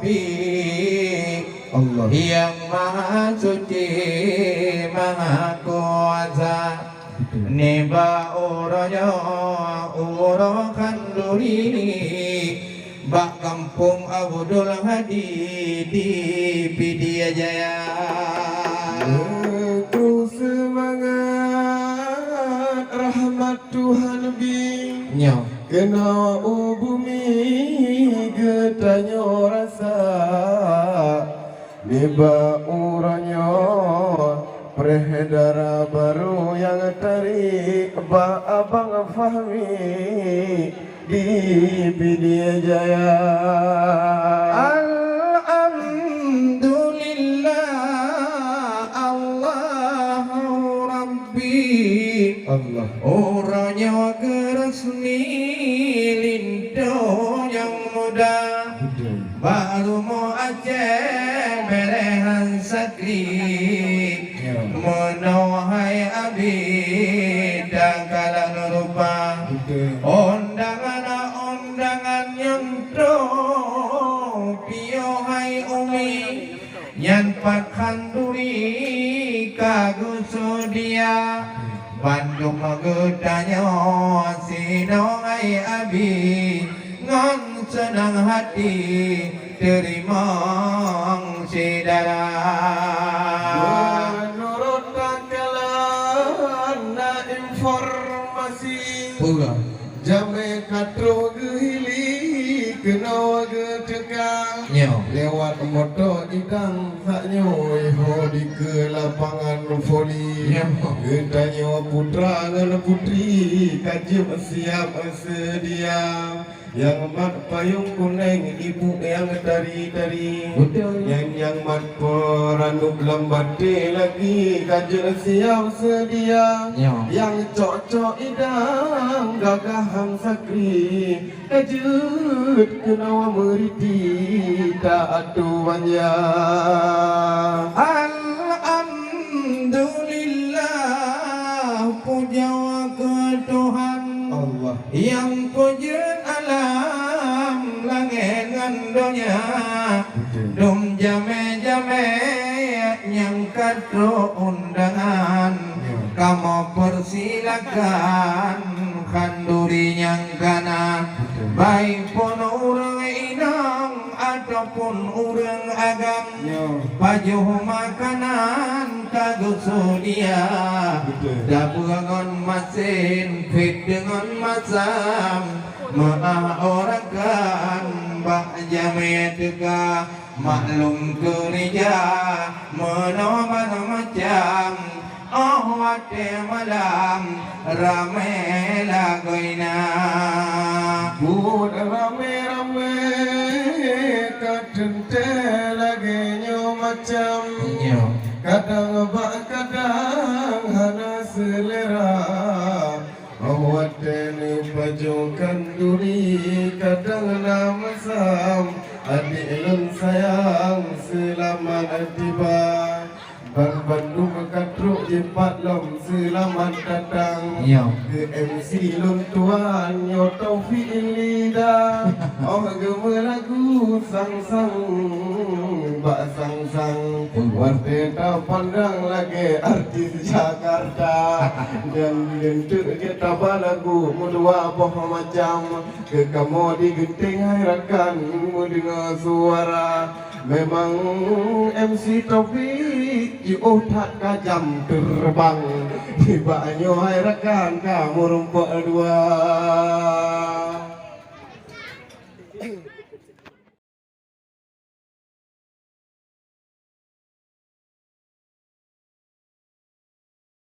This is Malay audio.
Rabbi Allah yang maha suci maha kuasa neba oronya uro kanduri bak kampung Abdul Hadi di Pidia Jaya. Ku semangat rahmat Tuhan Nyo kena bumi getanyo rasa neba uranya peredara baru yang tarik ba abang Fahmi di Pidia Jaya. Alhamdulillah Allahu Rabbi Allah orangnya geresmi lindo yang muda baru mau Aceh berehan sakri menohai abid dan kalang rupa undangan nyentro piohai umi nyan pakhanduri kagusudia Bandung gedanya sinongai abi ngon senang hati terima sidara menurut takalan na informasi pula jame katro gehili kena gedeka nyo lewat moto idang saknyo iho di ke lapangan voli gedanya putra dan putri kajib siap sedia yang mat payung kuning ibu yang tari-tari yang mat peranuk lambate lagi kajib siap sedia yang cocok idang gagahan sakri kajut kenawa meriti tak aduannya. Alhamdulillah puja ke Tuhan Allah yang puja alam langit dunia dum jame-jame yang kadro undangan kamu persilakan kanduri yang kanan baik pun orang inang ataupun orang agam baju makanan kagusudia dapungan mesin fit dengan masam mengaorakan bak jame teka maklum kerja menoman macam oh wate malam ramai lagoina bud rame-rame kadente lagi nyo macam kadang bak kadang hana selera awate ni pajukan duri kadang nama sam adik lun sayang selamat tiba Bang Bandung katruk jepat lom selamat datang ke MC lun tuan nyo Taufik Lida oh geme lagu sang-sang bak sang-sang warte tak pandang lagi artis Jakarta dan lentuk kita lagu mudua boh macam ke kamu digenting hai rakan dengar suara memang MC Taufik oh tak kajam terbang tibanya hai rakan kamu rumput dua